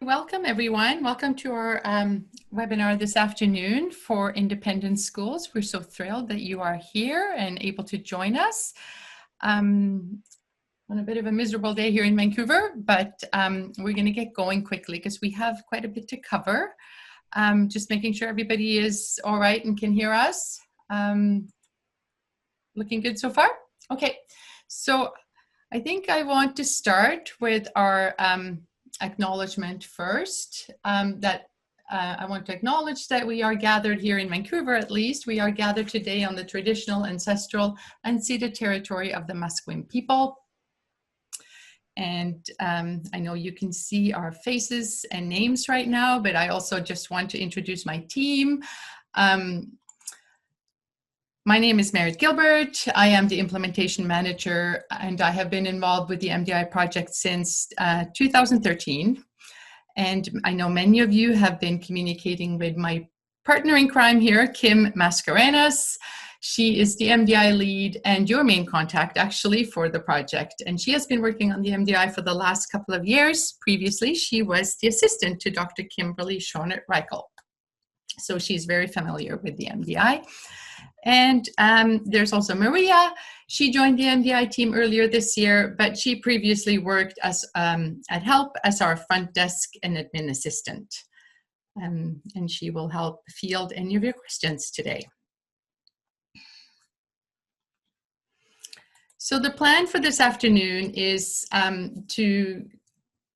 Welcome everyone. Welcome to our webinar this afternoon for independent schools. We're so thrilled that you are here and able to join us on a bit of a miserable day here in Vancouver, but we're going to get going quickly because we have quite a bit to cover. Just making sure everybody is all right and can hear us. Looking good so far? Okay, so I think I want to start with our acknowledgement first, that I want to acknowledge that we are gathered here in Vancouver, at least. We are gathered today on the traditional, ancestral, unceded territory of the Musqueam people. And I know you can see our faces and names right now, but I also just want to introduce my team. My name is Merit Gilbert. I am the implementation manager, and I have been involved with the MDI project since 2013. And I know many of you have been communicating with my partner in crime here, Kim Mascarenas. She is the MDI lead and your main contact actually for the project. And she has been working on the MDI for the last couple of years. Previously, she was the assistant to Dr. Kimberly Schonert-Reichl. So she's very familiar with the MDI. And there's also Maria. She joined the MDI team earlier this year, but she previously worked as at HELP as our front desk and admin assistant. And she will help field any of your questions today. So the plan for this afternoon is to,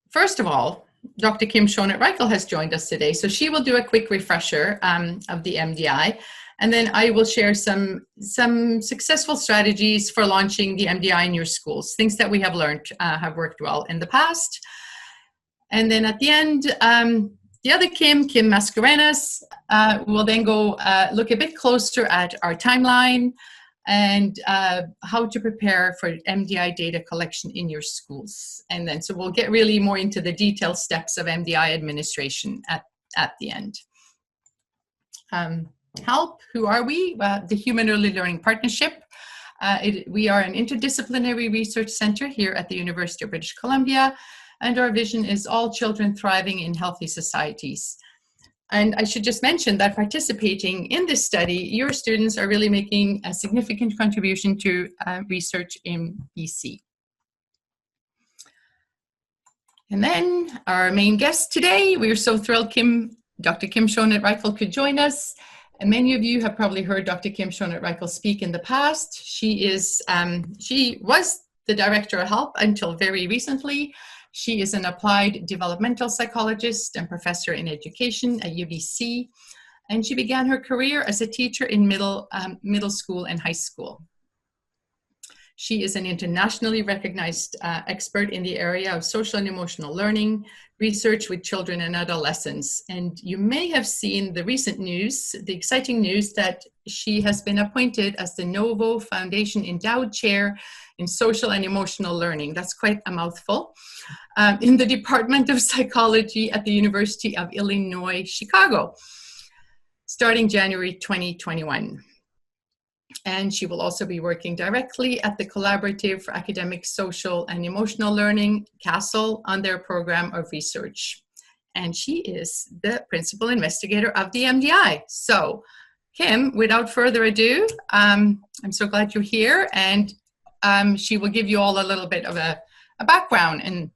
first of all, Dr. Kim Schonert-Reichl has joined us today. So she will do a quick refresher of the MDI. And then I will share some successful strategies for launching the MDI in your schools, things that we have learned have worked well in the past. And then at the end, the other Kim Mascarenas, will then go look a bit closer at our timeline and how to prepare for MDI data collection in your schools. And then, so we'll get really more into the detailed steps of MDI administration at the end. HELP, who are we? The Human Early Learning Partnership. We are an interdisciplinary research center here at the University of British Columbia, and our vision is all children thriving in healthy societies. And I should just mention that participating in this study, your students are really making a significant contribution to research in BC. And then our main guest today, we're so thrilled Dr. Kim Schonert-Reichl could join us. And many of you have probably heard Dr. Kim Schonert-Reichl speak in the past. She was the director of HELP until very recently. She is an applied developmental psychologist and professor in education at UBC. And she began her career as a teacher in middle school and high school. She is an internationally recognized expert in the area of social and emotional learning, research with children and adolescents. And you may have seen the recent news, the exciting news that she has been appointed as the Novo Foundation Endowed Chair in Social and Emotional Learning. That's quite a mouthful. In the Department of Psychology at the University of Illinois, Chicago, starting January 2021. And she will also be working directly at the Collaborative for Academic, Social, and Emotional Learning, CASEL, on their program of research. And she is the principal investigator of the MDI. So, Kim, without further ado, I'm so glad you're here, and she will give you all a little bit of a background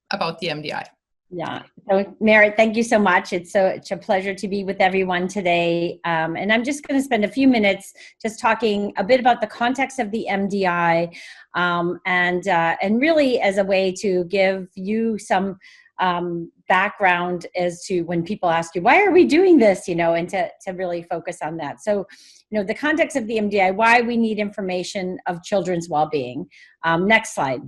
about the MDI. Yeah. So Merit, thank you so much. It's such a pleasure to be with everyone today. And I'm just going to spend a few minutes just talking a bit about the context of the MDI, and really as a way to give you some background as to when people ask you, why are we doing this, and to really focus on that. So, the context of the MDI, why we need information of children's well-being. Next slide.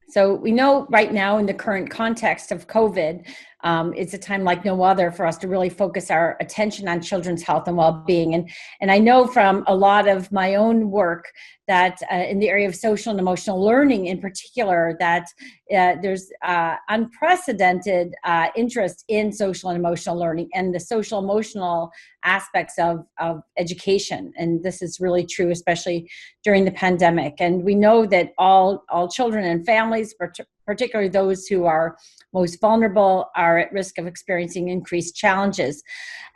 So we know right now in the current context of COVID, It's a time like no other for us to really focus our attention on children's health and well-being. And I know from a lot of my own work that in the area of social and emotional learning in particular, that there's unprecedented interest in social and emotional learning and the social emotional aspects of education. And this is really true, especially during the pandemic. And we know that all children and families, particularly those who are most vulnerable, are at risk of experiencing increased challenges.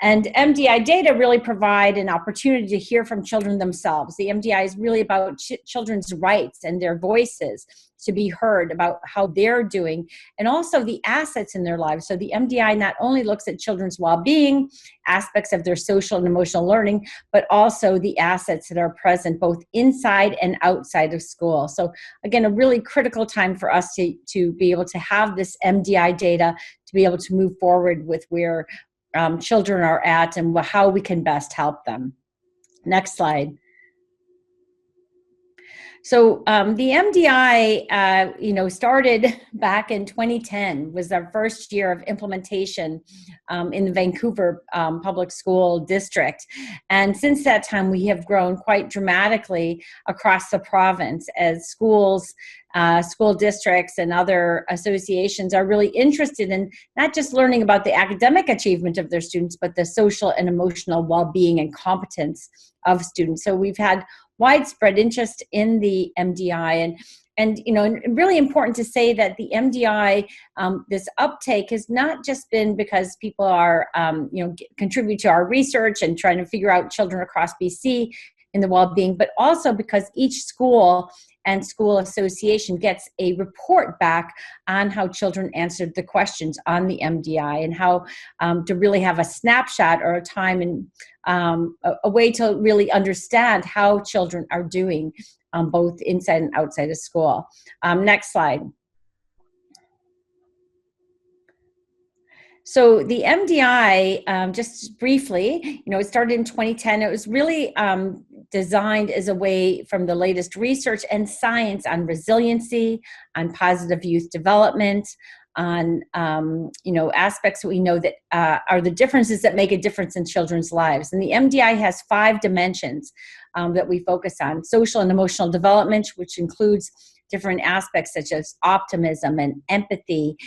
And MDI data really provide an opportunity to hear from children themselves. The MDI is really about children's rights and their voices to be heard about how they're doing, and also the assets in their lives. So the MDI not only looks at children's well-being, aspects of their social and emotional learning, but also the assets that are present both inside and outside of school. So again, a really critical time for us to be able to have this MDI data to be able to move forward with where children are at and how we can best help them. Next slide. So the MDI, started back in 2010, was our first year of implementation in the Vancouver Public School District. And since that time, we have grown quite dramatically across the province as schools, school districts, and other associations are really interested in not just learning about the academic achievement of their students, but the social and emotional well-being and competence of students. So we've had widespread interest in the MDI, and really important to say that the MDI, this uptake has not just been because people are contribute to our research and trying to figure out children across BC in the well-being, but also because each school and school association gets a report back on how children answered the questions on the MDI, and how to really have a snapshot or a time and a way to really understand how children are doing both inside and outside of school. Next slide. So the MDI, just briefly, it started in 2010. It was really designed as a way from the latest research and science on resiliency, on positive youth development, on aspects that we know that are the differences that make a difference in children's lives. And the MDI has 5 dimensions that we focus on: social and emotional development, which includes different aspects such as optimism and empathy,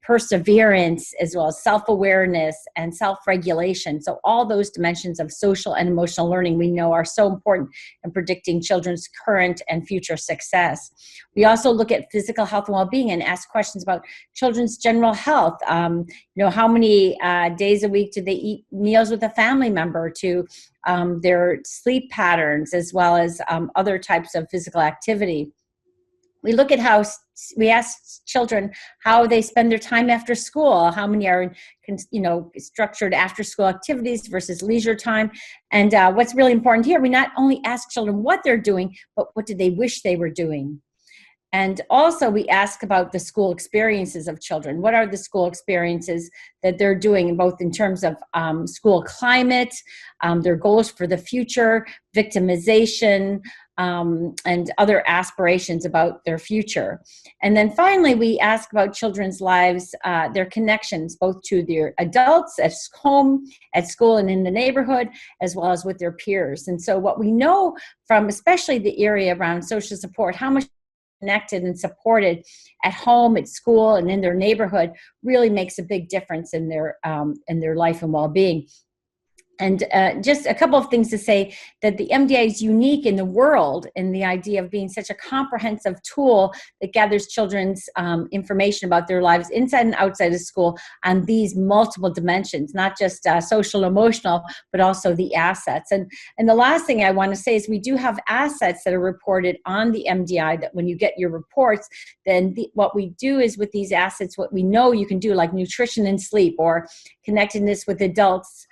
perseverance, as well as self-awareness and self-regulation. So all those dimensions of social and emotional learning we know are so important in predicting children's current and future success. We also look at physical health and well-being and ask questions about children's general health. How many days a week do they eat meals with a family member, to their sleep patterns, as well as other types of physical activity. We look at how we ask children how they spend their time after school, how many are in, structured after school activities versus leisure time. And what's really important here, we not only ask children what they're doing, but what do they wish they were doing. And also we ask about the school experiences of children. What are the school experiences that they're doing, both in terms of school climate, their goals for the future, victimization, and other aspirations about their future. And then finally, we ask about children's lives, their connections, both to their adults at home, at school, and in the neighborhood, as well as with their peers. And so what we know from especially the area around social support, how much connected and supported at home, at school, and in their neighborhood really makes a big difference in their life and well-being. And just a couple of things to say, that the MDI is unique in the world in the idea of being such a comprehensive tool that gathers children's information about their lives inside and outside of school on these multiple dimensions, not just social, emotional, but also the assets. And the last thing I want to say is we do have assets that are reported on the MDI, that when you get your reports, then what we do is with these assets, what we know you can do, like nutrition and sleep, or connectedness with adults,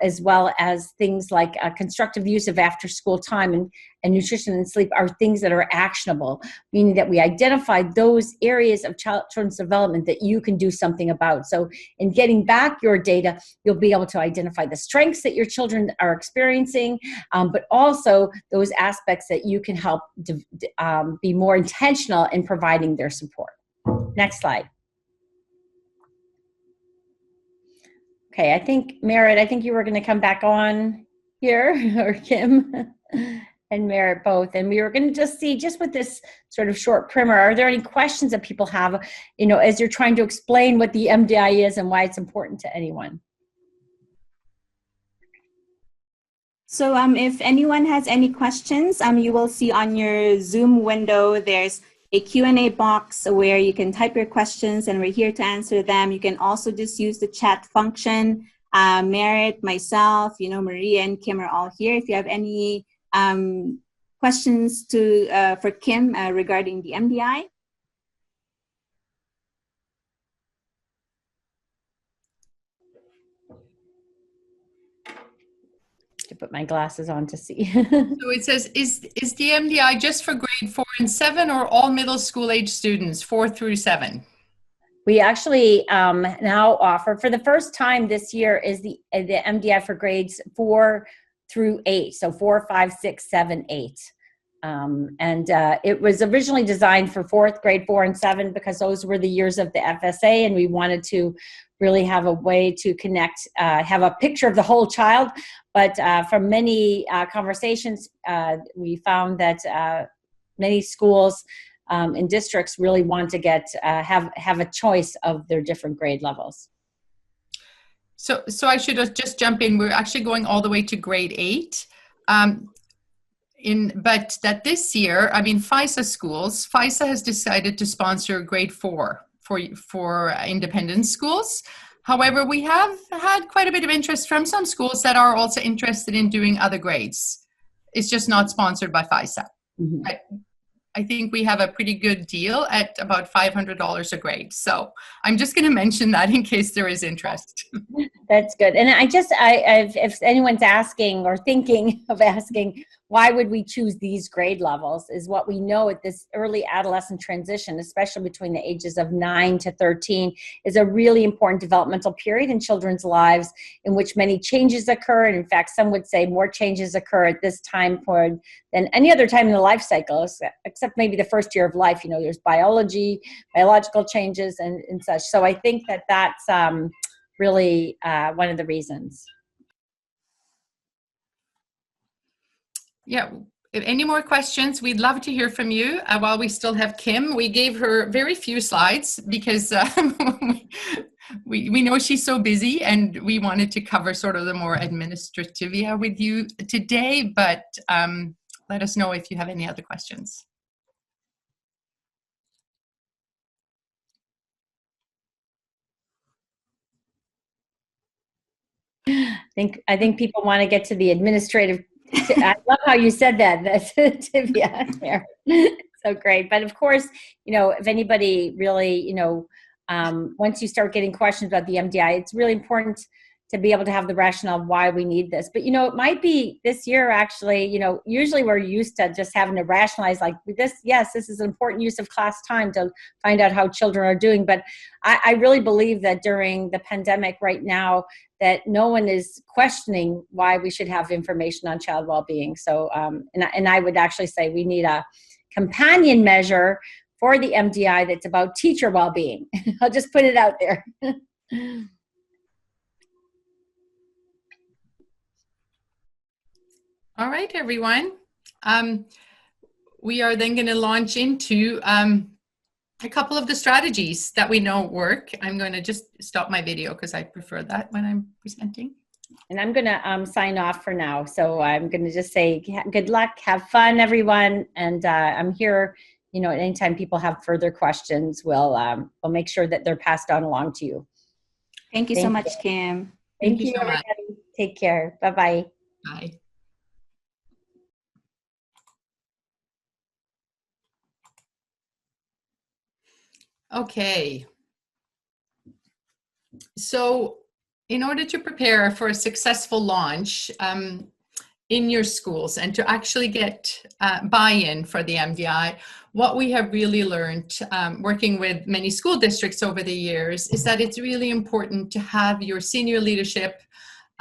as well as things like constructive use of after school time, and nutrition and sleep are things that are actionable, meaning that we identify those areas of children's development that you can do something about. So in getting back your data, you'll be able to identify the strengths that your children are experiencing, but also those aspects that you can help be more intentional in providing their support. Next slide. Okay, I think, Merritt, I think you were going to come back on here, or Kim and Merritt both. And we were going to just see, just with this sort of short primer, are there any questions that people have, as you're trying to explain what the MDI is and why it's important to anyone? So if anyone has any questions, you will see on your Zoom window, there's a Q&A box where you can type your questions and we're here to answer them. You can also just use the chat function. Merritt, myself, Maria and Kim are all here. If you have any questions for Kim regarding the MDI. To put my glasses on to see. So it says, is the MDI just for grade 4 and 7 or all middle school age students, 4 through 7? We actually now offer, for the first time this year, is the MDI for grades 4 through 8. So 4, 5, 6, 7, 8. It was originally designed for grade 4 and 7 because those were the years of the FSA, and we wanted to really have a way to connect, have a picture of the whole child. But from many conversations, we found that many schools and districts really want to have a choice of their different grade levels. So I should just jump in. We're actually going all the way to grade 8. But that this year, FISA has decided to sponsor grade 4 for independent schools. However, we have had quite a bit of interest from some schools that are also interested in doing other grades. It's just not sponsored by FISA. Mm-hmm. I think we have a pretty good deal at about $500 a grade. So I'm just going to mention that in case there is interest. That's good. And if anyone's asking or thinking of asking, why would we choose these grade levels, is what we know at this early adolescent transition, especially between the ages of 9 to 13, is a really important developmental period in children's lives in which many changes occur. And in fact, some would say more changes occur at this time point than any other time in the life cycle, except maybe the first year of life. There's biological changes and such. So I think that's really one of the reasons. Yeah, if any more questions, we'd love to hear from you. While we still have Kim, we gave her very few slides because we know she's so busy, and we wanted to cover sort of the more administrativia with you today, but let us know if you have any other questions. I think people want to get to the administrative. I love how you said that. That's Tivia there. So great. But of course, if anybody really, once you start getting questions about the MDI, it's really important to be able to have the rationale of why we need this. But, it might be this year, actually, usually we're used to just having to rationalize like this. Yes, this is an important use of class time to find out how children are doing. But I really believe that during the pandemic right now, that no one is questioning why we should have information on child well-being. So, and I would actually say we need a companion measure for the MDI that's about teacher well-being. I'll just put it out there. All right, everyone. We are then going to launch into a couple of the strategies that we know work. I'm going to just stop my video because I prefer that when I'm presenting. And I'm going to sign off for now. So I'm going to just say good luck, have fun, everyone. And I'm here, at any time people have further questions, we'll make sure that they're passed on along to you. Thank you so much, Kim. Thank you, everybody. Take care. Bye-bye. Bye. Okay. So in order to prepare for a successful launch in your schools and to actually get buy-in for the MDI, what we have really learned working with many school districts over the years is that it's really important to have your senior leadership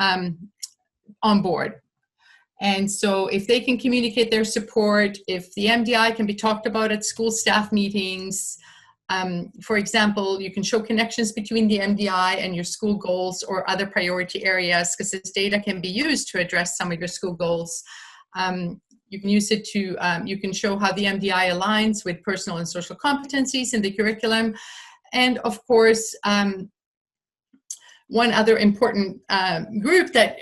on board. And so if they can communicate their support, if the MDI can be talked about at school staff meetings, For example, you can show connections between the MDI and your school goals or other priority areas, because this data can be used to address some of your school goals. You can use it to, you can show how the MDI aligns with personal and social competencies in the curriculum. And of course, one other important group that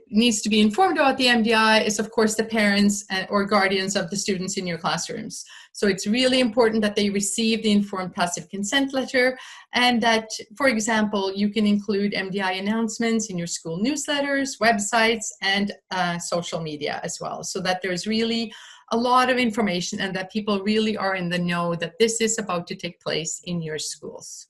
needs to be informed about the MDI is, of course, the parents or guardians of the students in your classrooms. So it's really important that they receive the informed passive consent letter, and that, for example, you can include MDI announcements in your school newsletters, websites, and social media as well, so that there's really a lot of information and that people really are in the know that this is about to take place in your schools.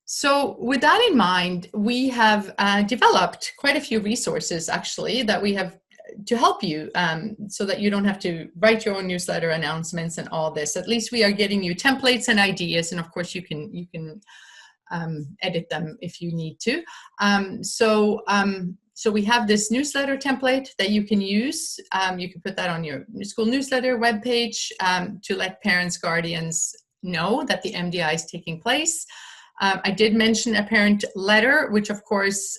So with that in mind, we have developed quite a few resources, actually, that we have to help you so that you don't have to write your own newsletter announcements and all this. At least we are getting you templates and ideas, and of course you can edit them if you need to. So we have this newsletter template that you can use. You can put that on your school newsletter webpage to let parents, guardians know that the MDI is taking place. I did mention a parent letter, which of course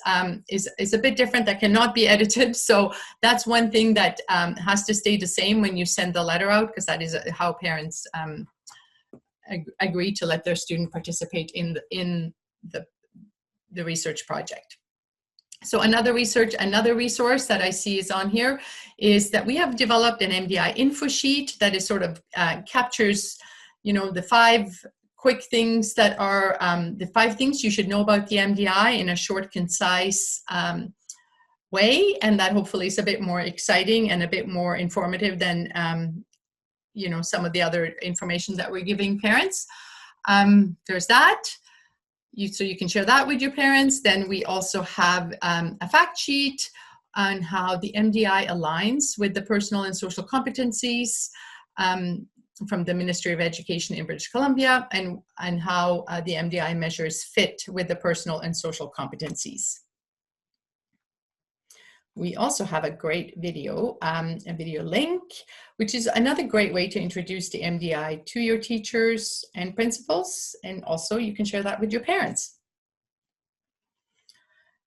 is a bit different, that cannot be edited. So that's one thing that has to stay the same when you send the letter out, because that is how parents agree to let their student participate in the research project. So another resource that I see is on here is that we have developed an MDI info sheet that is sort of captures, you know, the 5 quick things that are the 5 things you should know about the MDI in a short, concise way, and that hopefully is a bit more exciting and a bit more informative than you know, some of the other information that we're giving parents. There's that. So you can share that with your parents. Then we also have a fact sheet on how the MDI aligns with the personal and social competencies from the Ministry of Education in British Columbia, and how the MDI measures fit with the personal and social competencies. We also have a great video, a video link, which is another great way to introduce the MDI to your teachers and principals, and also you can share that with your parents.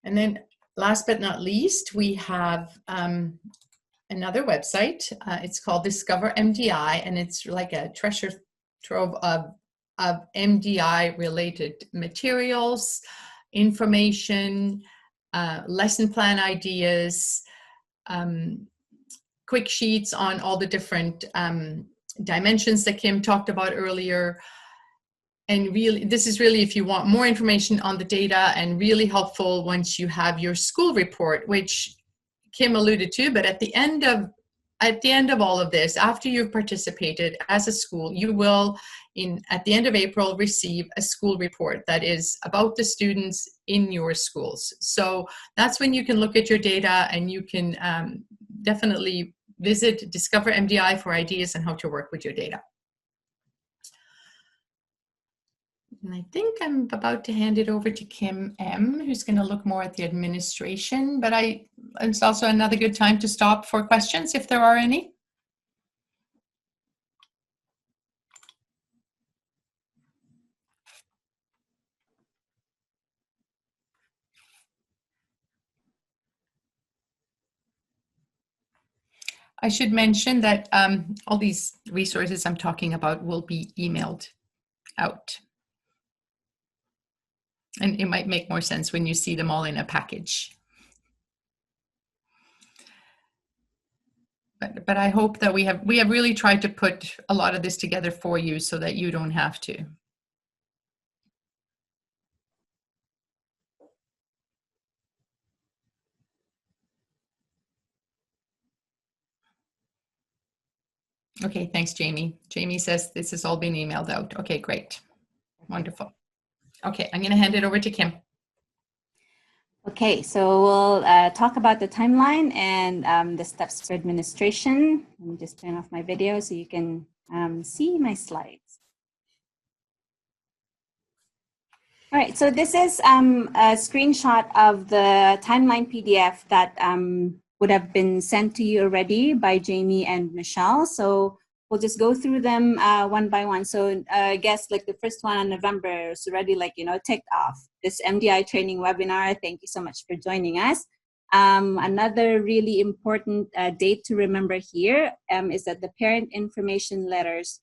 And then last but not least, we have another website. It's called Discover MDI, and it's like a treasure trove of MDI related materials, information, lesson plan ideas, quick sheets on all the different dimensions that Kim talked about earlier. And really, this is really if you want more information on the data, and really helpful once you have your school report, which Kim alluded to. But at the end of all of this, after you've participated as a school, you will, at the end of April, receive a school report that is about the students in your schools. So that's when you can look at your data, and you can definitely visit Discover MDI for ideas on how to work with your data. And I think I'm about to hand it over to Kim M, who's going to look more at the administration, but it's also another good time to stop for questions if there are any. I should mention that all these resources I'm talking about will be emailed out. And it might make more sense when you see them all in a package. But I hope that we have really tried to put a lot of this together for you so that you don't have to. Okay, thanks, Jamie. Jamie says this has all been emailed out. Okay, great. Wonderful. Okay, I'm going to hand it over to Kim. Okay, so we'll talk about the timeline and the steps for administration. Let me just turn off my video so you can see my slides. All right, so this is a screenshot of the timeline PDF that would have been sent to you already by Jamie and Michelle. So we'll just go through them one by one. So I guess like the first one on November is already like, ticked off. This MDI training webinar, thank you so much for joining us. Another really important date to remember here is that the parent information letters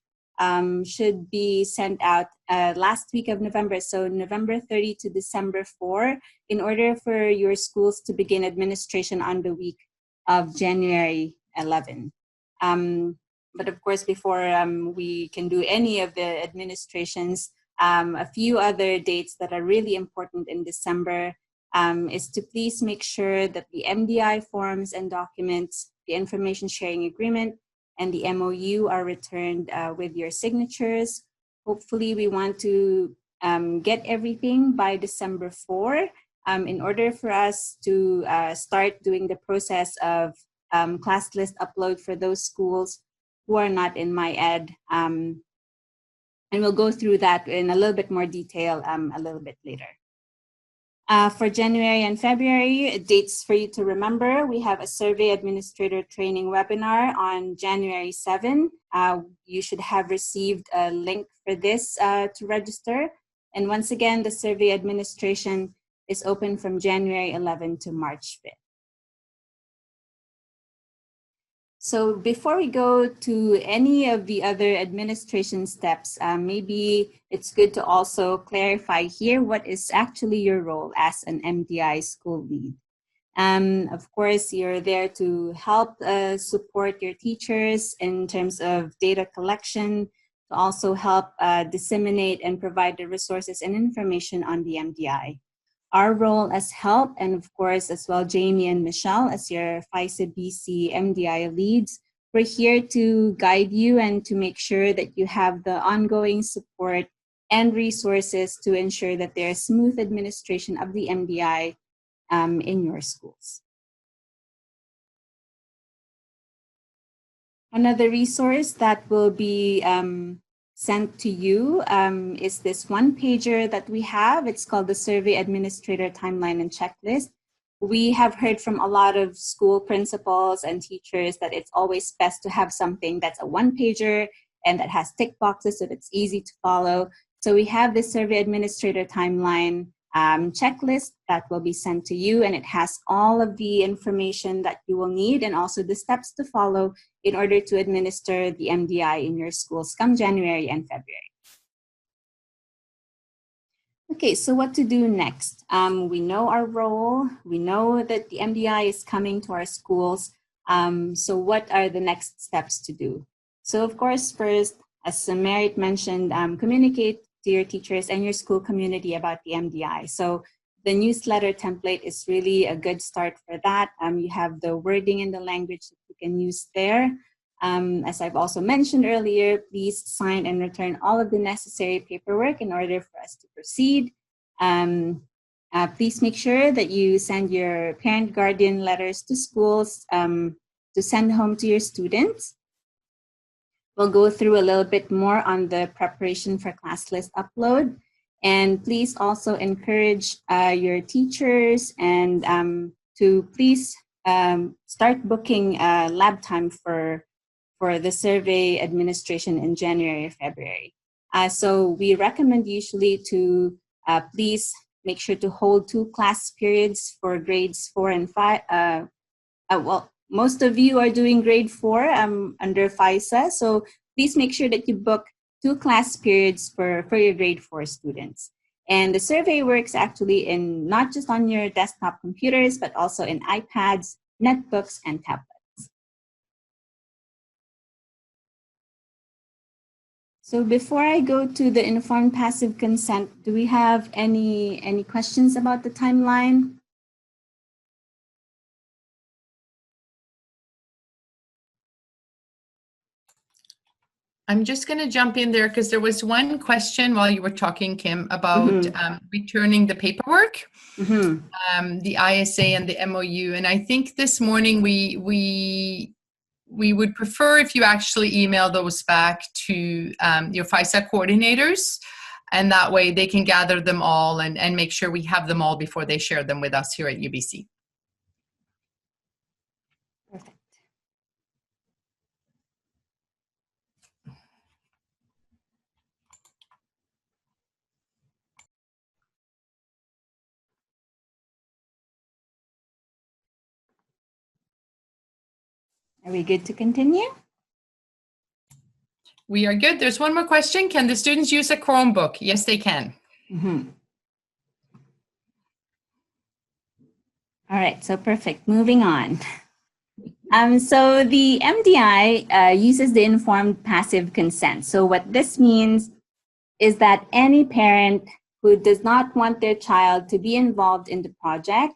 should be sent out last week of November, so November 30 to December 4, in order for your schools to begin administration on the week of January 11. But of course, before we can do any of the administrations, a few other dates that are really important in December is to please make sure that the MDI forms and documents, the information sharing agreement, and the MOU are returned with your signatures. Hopefully, we want to get everything by December 4 in order for us to start doing the process of Classlist Upload for those schools who are not in MyEd. And we'll go through that in a little bit more detail a little bit later. For January and February, dates for you to remember, we have a survey administrator training webinar on January 7. You should have received a link for this to register. And once again, the survey administration is open from January 11 to March 5th. So before we go to any of the other administration steps, maybe it's good to also clarify here what is actually your role as an MDI school lead. Of course, you're there to help support your teachers in terms of data collection, to also help disseminate and provide the resources and information on the MDI. Our role as help, and of course as well Jamie and Michelle as your FISA BC MDI leads, we're here to guide you and to make sure that you have the ongoing support and resources to ensure that there's smooth administration of the MDI in your schools. Another resource that will be sent to you is this one-pager that we have. It's called the Survey Administrator Timeline and Checklist. We have heard from a lot of school principals and teachers that it's always best to have something that's a one-pager and that has tick boxes so that it's easy to follow. So we have this Survey Administrator Timeline checklist that will be sent to you, and it has all of the information that you will need and also the steps to follow in order to administer the MDI in your schools come January and February. Okay, so what to do next? We know our role. We know that the MDI is coming to our schools. So what are the next steps to do? So of course, first, as Merit mentioned, communicate to your teachers and your school community about the MDI. So the newsletter template is really a good start for that. You have the wording and the language that you can use there. As I've also mentioned earlier, please sign and return all of the necessary paperwork in order for us to proceed. Please make sure that you send your parent guardian letters to schools to send home to your students. We'll go through a little bit more on the preparation for Classlist Upload. And please also encourage your teachers and to please start booking lab time for the survey administration in January or February. So we recommend usually to please make sure to hold 2 class periods for grades 4 and 5. Well, most of you are doing grade 4 under FISA, so please make sure that you book 2 class periods for your grade 4 students. And the survey works actually in not just on your desktop computers, but also in iPads, netbooks, and tablets. So before I go to the informed passive consent, do we have any questions about the timeline? I'm just going to jump in there because there was one question while you were talking, Kim, about returning the paperwork, the ISA and the MOU. And I think this morning we would prefer if you actually email those back to your FISA coordinators, and that way they can gather them all and make sure we have them all before they share them with us here at UBC. Perfect. Are we good to continue? We are good. There's one more question. Can the students use a Chromebook? Yes, they can. Mm-hmm. All right, so perfect. Moving on. So the MDI uses the informed passive consent. So what this means is that any parent who does not want their child to be involved in the project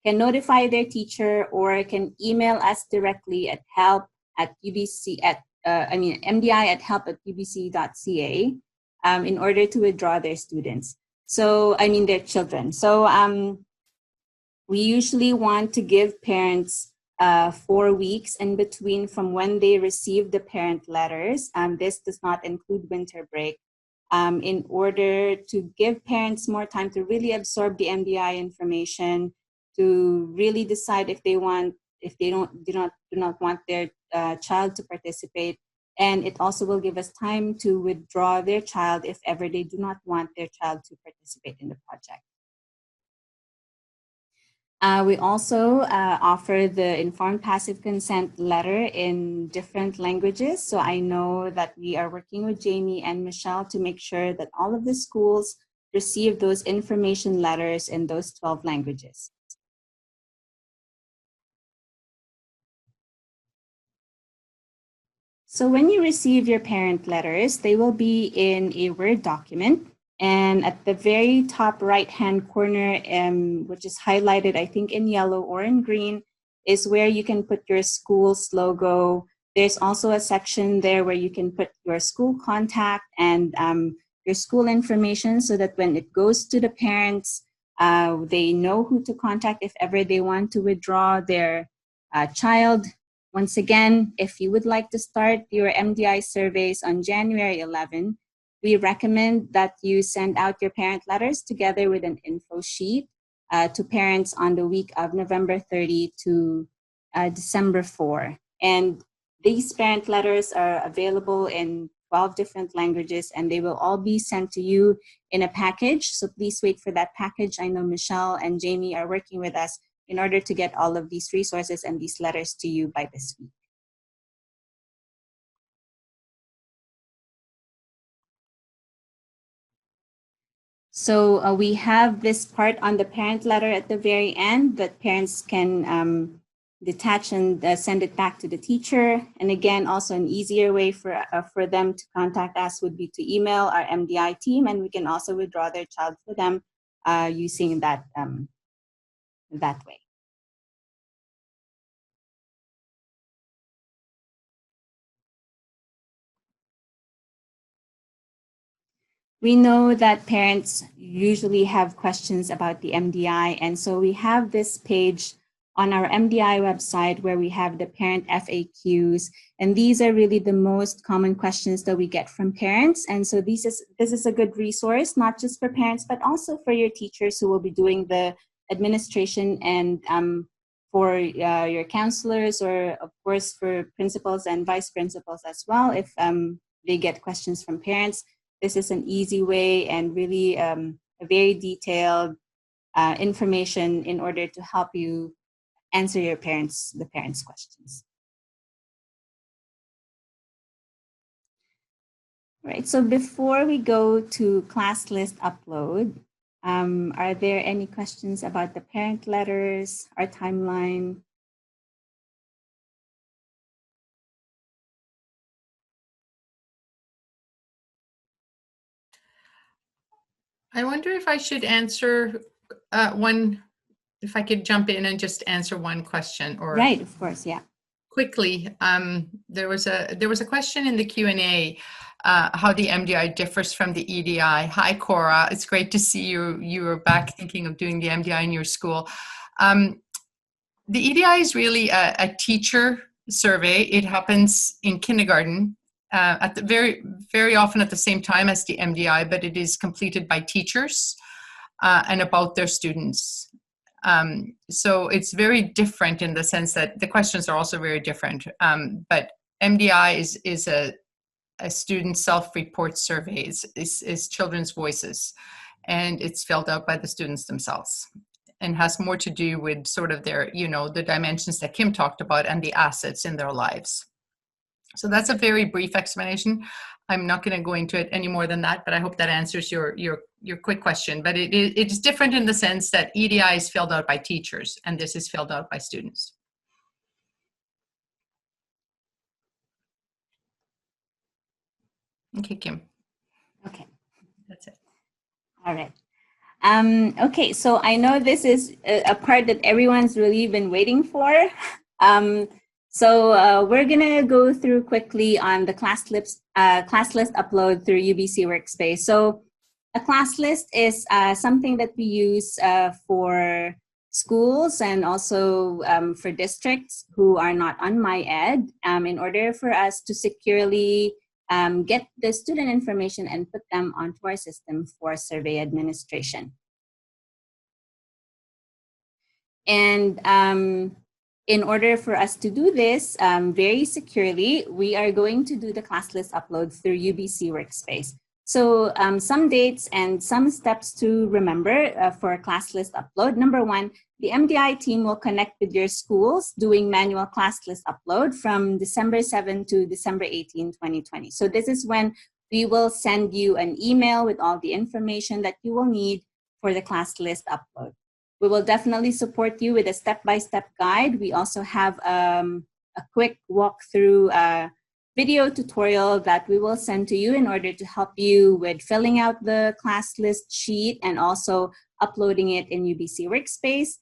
can notify their teacher or can email us directly at MDI@help@ubc.ca in order to withdraw their students. So, their children. So we usually want to give parents 4 weeks in between from when they receive the parent letters. This does not include winter break. In order to give parents more time to really absorb the MDI information, to really decide if they do not want their child to participate, and it also will give us time to withdraw their child if ever they do not want their child to participate in the project. We also offer the informed passive consent letter in different languages. So I know that we are working with Jamie and Michelle to make sure that all of the schools receive those information letters in those 12 languages. So when you receive your parent letters, they will be in a Word document. And at the very top right-hand corner, which is highlighted, I think, in yellow or in green, is where you can put your school's logo. There's also a section there where you can put your school contact and your school information so that when it goes to the parents, they know who to contact if ever they want to withdraw their child. Once again, if you would like to start your MDI surveys on January 11, we recommend that you send out your parent letters together with an info sheet to parents on the week of November 30 to December 4. And these parent letters are available in 12 different languages, and they will all be sent to you in a package. So please wait for that package. I know Michelle and Jamie are working with us in order to get all of these resources and these letters to you by this week. So we have this part on the parent letter at the very end that parents can detach and send it back to the teacher. And again, also an easier way for them to contact us would be to email our MDI team, and we can also withdraw their child for them using that way. We know that parents usually have questions about the MDI, and so we have this page on our MDI website where we have the parent FAQs, and these are really the most common questions that we get from parents. And so this is a good resource, not just for parents, but also for your teachers who will be doing the administration, and for your counselors, or of course for principals and vice principals as well, if they get questions from parents. This is an easy way and really a very detailed information in order to help you answer the parents' questions. All right, so before we go to Classlist Upload, are there any questions about the parent letters, our timeline? I wonder if I should answer if I could jump in and just answer one question, or right, of course, yeah. Quickly. There was a question in the Q&A how the MDI differs from the EDI. Hi, Cora. It's great to see you. You are back thinking of doing the MDI in your school. The EDI is really a teacher survey. It happens in kindergarten at the very often at the same time as the MDI, but it is completed by teachers and about their students. So it's very different in the sense that the questions are also very different. But MDI is a student self-report survey. It's children's voices, and it's filled out by the students themselves. and has more to do with sort of their, the dimensions that Kim talked about and the assets in their lives. So that's a very brief explanation. I'm not going to go into it any more than that, but I hope that answers your quick question. But it is different in the sense that EDI is filled out by teachers, and this is filled out by students. Okay, Kim. Okay. That's it. All right. Okay, so I know this is a part that everyone's really been waiting for. So we're gonna go through quickly on the class list upload through UBC Workspace. So a class list is something that we use for schools and also for districts who are on MyEd in order for us to securely get the student information and put them onto our system for survey administration. And in order for us to do this very securely, we are going to do the class list upload through UBC Workspace. So some dates and some steps to remember for class list upload. Number one, the MDI team will connect with your schools doing manual class list upload from December 7 to December 18, 2020. So this is when we will send you an email with all the information that you will need for the class list upload. We will definitely support you with a step-by-step guide. We also have a quick walkthrough video tutorial that we will send to you in order to help you with filling out the class list sheet and also uploading it in UBC Workspace.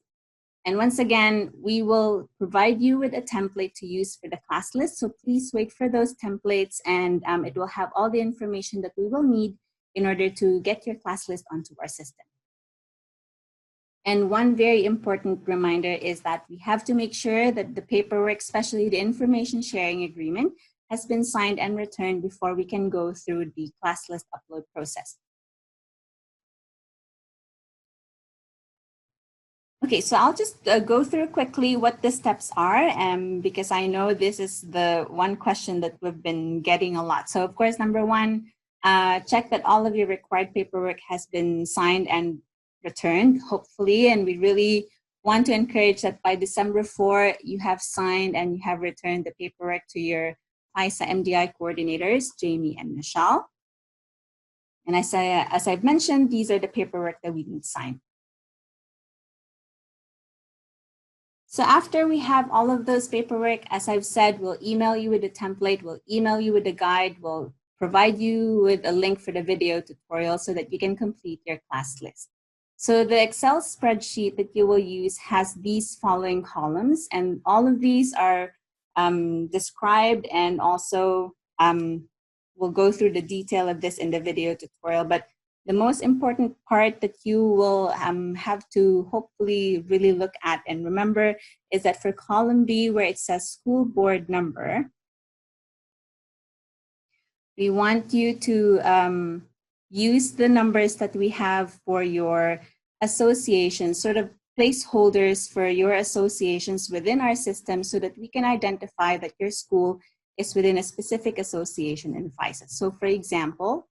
And once again, we will provide you with a template to use for the class list. So please wait for those templates, and it will have all the information that we will need in order to get your class list onto our system. And one very important reminder is that we have to make sure that the paperwork, especially the information sharing agreement, has been signed and returned before we can go through the class list upload process. Okay, so I'll just go through quickly what the steps are, because I know this is the one question that we've been getting a lot. So of course, number one, check that all of your required paperwork has been signed and returned, hopefully, and we really want to encourage that by December 4, you have signed and you have returned the paperwork to your ISA MDI coordinators, Jamie and Michelle. And as I've mentioned, these are the paperwork that we need signed. So after we have all of those paperwork, as I've said, we'll email you with a template, we'll email you with a guide, we'll provide you with a link for the video tutorial so that you can complete your class list. So the Excel spreadsheet that you will use has these following columns, and all of these are described, and also we'll go through the detail of this in the video tutorial. But the most important part that you will have to hopefully really look at and remember is that for column B, where it says school board number, we want you to use the numbers that we have for your association, sort of placeholders for your associations within our system so that we can identify that your school is within a specific association in FISA. So for example,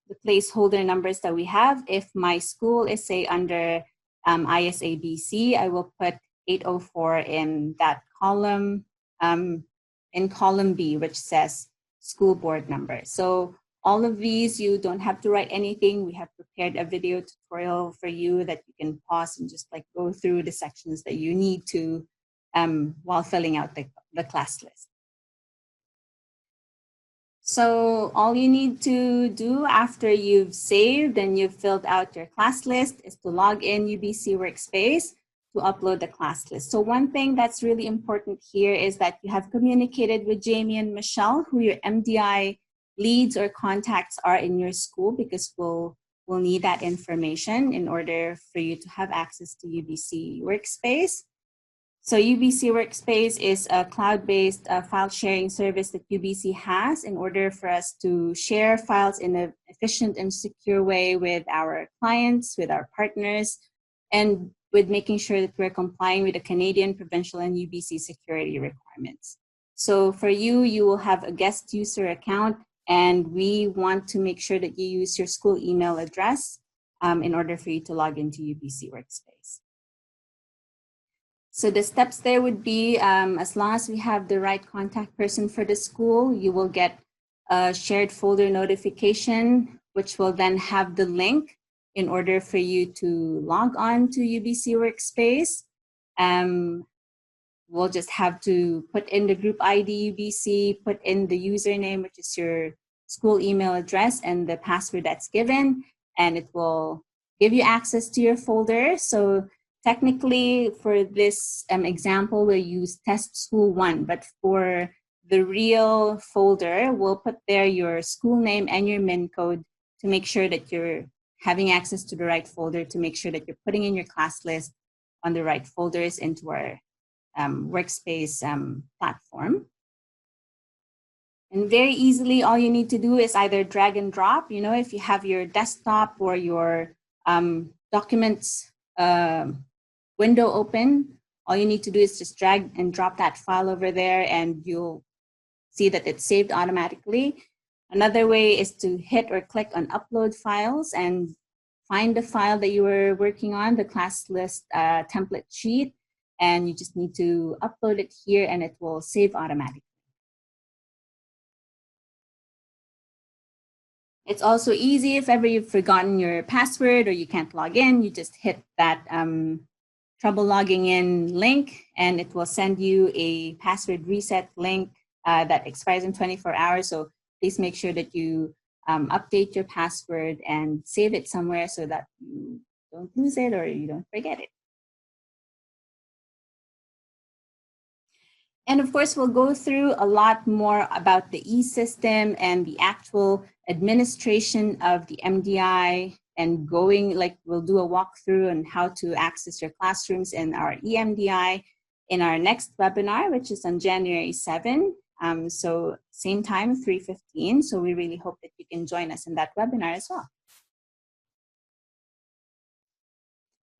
the placeholder numbers that we have, if my school is say under ISABC, I will put 804 in that column, in column B, which says school board number. So all of these, you don't have to write anything. We have prepared a video tutorial for you that you can pause and just like go through the sections that you need to while filling out the class list. So all you need to do after you've saved and you've filled out your class list is to log in UBC Workspace to upload the class list. So one thing that's really important here is that you have communicated with Jamie and Michelle, who your MDI leads or contacts are in your school, because we'll need that information in order for you to have access to UBC Workspace. So UBC Workspace is a cloud-based file sharing service that UBC has in order for us to share files in an efficient and secure way with our clients, with our partners, and with making sure that we're complying with the Canadian, provincial, and UBC security requirements. So for you, you will have a guest user account, and we want to make sure that you use your school email address in order for you to log into UBC Workspace. So the steps there would be, as long as we have the right contact person for the school, you will get a shared folder notification, which will then have the link in order for you to log on to UBC Workspace. We'll just have to put in the group ID UBC, put in the username, which is your school email address, and the password that's given, and it will give you access to your folder. So technically, for this example, we'll use Test School 1, but for the real folder, we'll put there your school name and your min code to make sure that you're having access to the right folder, to make sure that you're putting in your class list on the right folders into our workspace platform. And very easily, all you need to do is either drag and drop. You know, if you have your desktop or your documents window open, all you need to do is just drag and drop that file over there, and you'll see that it's saved automatically. Another way is to hit or click on upload files and find the file that you were working on, the class list template sheet, and you just need to upload it here and it will save automatically. It's also easy if ever you've forgotten your password or you can't log in, you just hit that trouble logging in link and it will send you a password reset link that expires in 24 hours. So please make sure that you update your password and save it somewhere so that you don't lose it or you don't forget it. And of course, we'll go through a lot more about the e-system and the actual administration of the MDI and we'll do a walkthrough on how to access your classrooms in our eMDI in our next webinar, which is on January 7. So same time, 3:15. So we really hope that you can join us in that webinar as well.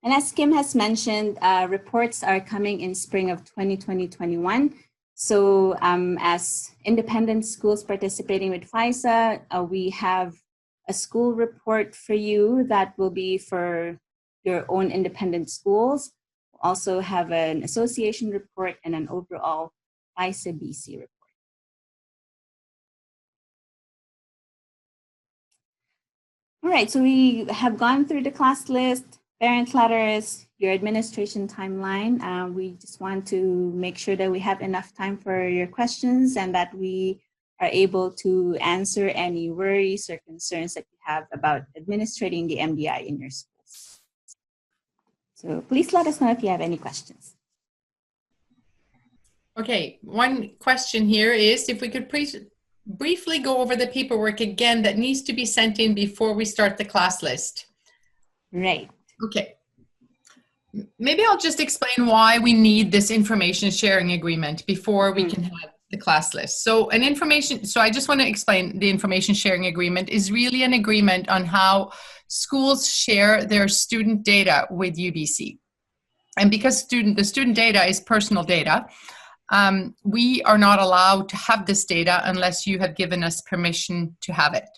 And as Kim has mentioned, reports are coming in spring of 2020-21. So as independent schools participating with FISA, we have a school report for you that will be for your own independent schools. We'll also have an association report and an overall FISA BC report. All right, so we have gone through the class list, parent letters, your administration timeline. We just want to make sure that we have enough time for your questions and that we are able to answer any worries or concerns that you have about administrating the MDI in your schools. So please let us know if you have any questions. Okay, one question here is if we could please briefly go over the paperwork again that needs to be sent in before we start the class list. Right. Okay. Maybe I'll just explain why we need this information sharing agreement before we can have the class list. So I just want to explain the information sharing agreement is really an agreement on how schools share their student data with UBC. And because the student data is personal data, we are not allowed to have this data unless you have given us permission to have it.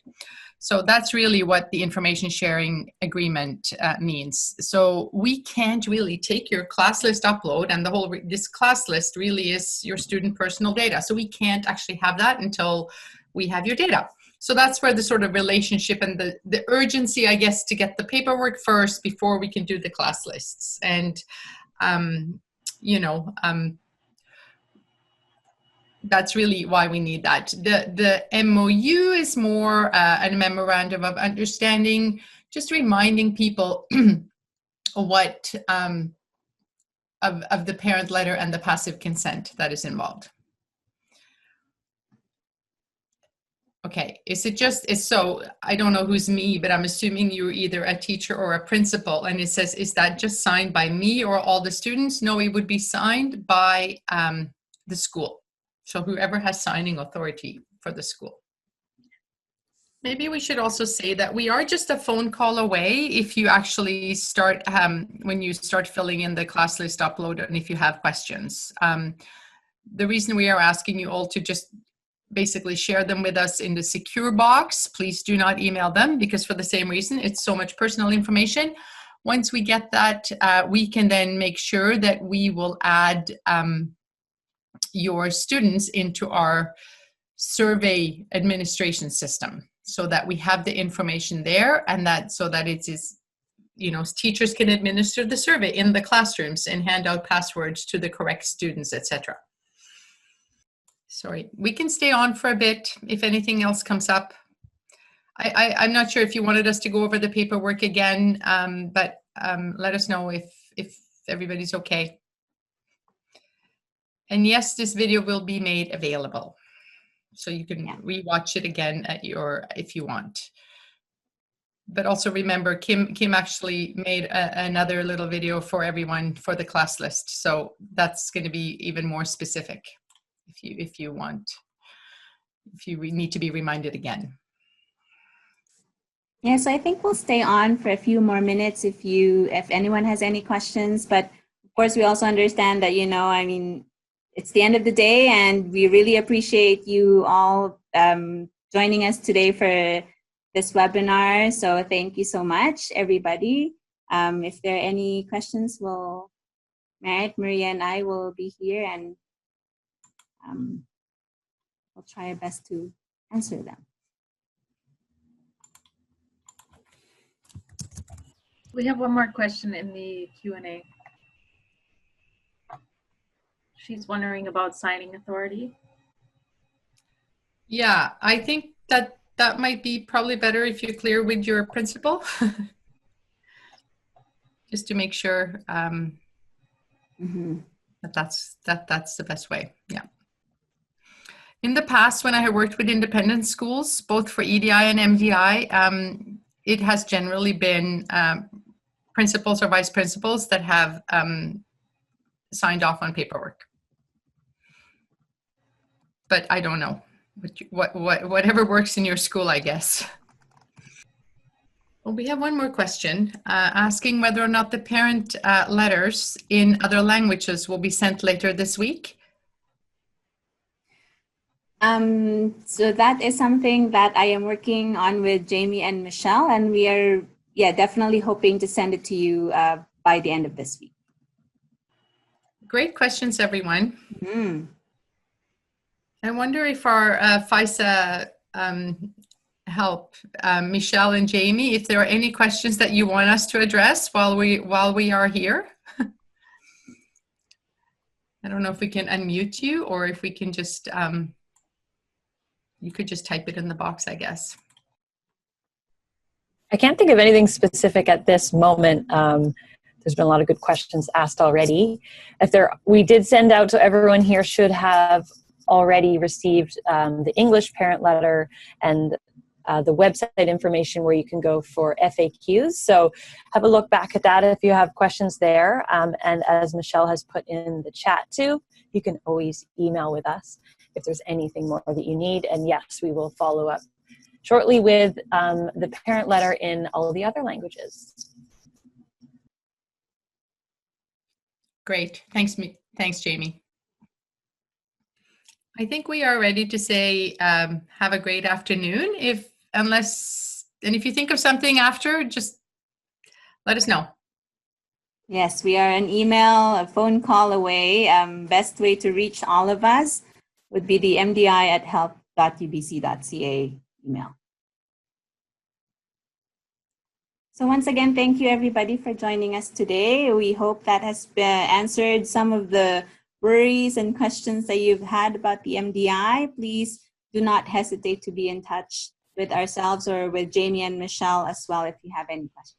So that's really what the information sharing agreement means. So we can't really take your class list upload and this class list really is your student personal data. So we can't actually have that until we have your data. So that's where the sort of relationship and the urgency, I guess, to get the paperwork first before we can do the class lists. And, that's really why we need that. The MOU is more a memorandum of understanding, just reminding people what of the parent letter and the passive consent that is involved. Okay, so I don't know who's me, but I'm assuming you're either a teacher or a principal, and it says, is that just signed by me or all the students? No, it would be signed by the school. So whoever has signing authority for the school. Maybe we should also say that we are just a phone call away if you actually start, when you start filling in the class list upload and if you have questions. The reason we are asking you all to just basically share them with us in the secure box. Please do not email them because for the same reason, it's so much personal information. Once we get that, we can then make sure that we will add your students into our survey administration system, so that we have the information there, and that so that it is, you know, teachers can administer the survey in the classrooms and hand out passwords to the correct students, etc. Sorry, we can stay on for a bit if anything else comes up. I'm not sure if you wanted us to go over the paperwork again, but let us know if everybody's okay. And yes, this video will be made available, so you can rewatch it again at if you want. But also remember, Kim actually made another little video for everyone for the class list, so that's going to be even more specific if you need to be reminded again. Yeah, so I think we'll stay on for a few more minutes if anyone has any questions. But of course, we also understand that, you know, I mean, it's the end of the day, and we really appreciate you all joining us today for this webinar. So thank you so much, everybody. If there are any questions, Merit, Maria, and I will be here, and we'll try our best to answer them. We have one more question in the Q&A. She's wondering about signing authority. Yeah, I think that might be probably better if you're clear with your principal, just to make sure that's the best way. Yeah. In the past, when I have worked with independent schools, both for EDI and MDI, it has generally been principals or vice principals that have signed off on paperwork. But I don't know, whatever works in your school, I guess. Well, we have one more question asking whether or not the parent letters in other languages will be sent later this week. So that is something that I am working on with Jamie and Michelle, and we are definitely hoping to send it to you by the end of this week. Great questions, everyone. I wonder if our FISA help, Michelle and Jamie, if there are any questions that you want us to address while we are here. I don't know if we can unmute you, or if we can just, you could just type it in the box, I guess. I can't think of anything specific at this moment. There's been a lot of good questions asked already. We did send out, so everyone here should have already received the English parent letter and the website information where you can go for FAQs. So have a look back at that if you have questions there. And as Michelle has put in the chat too, you can always email with us if there's anything more that you need. And yes, we will follow up shortly with the parent letter in all the other languages. Great, thanks Jamie. I think we are ready to say have a great afternoon. If you think of something after, just let us know. Yes, we are an email, a phone call away. Best way to reach all of us would be the mdi@help.ubc.ca email. So once again, thank you everybody for joining us today. We hope that has answered some of the worries and questions that you've had about the MDI. Please do not hesitate to be in touch with ourselves or with Jamie and Michelle as well if you have any questions.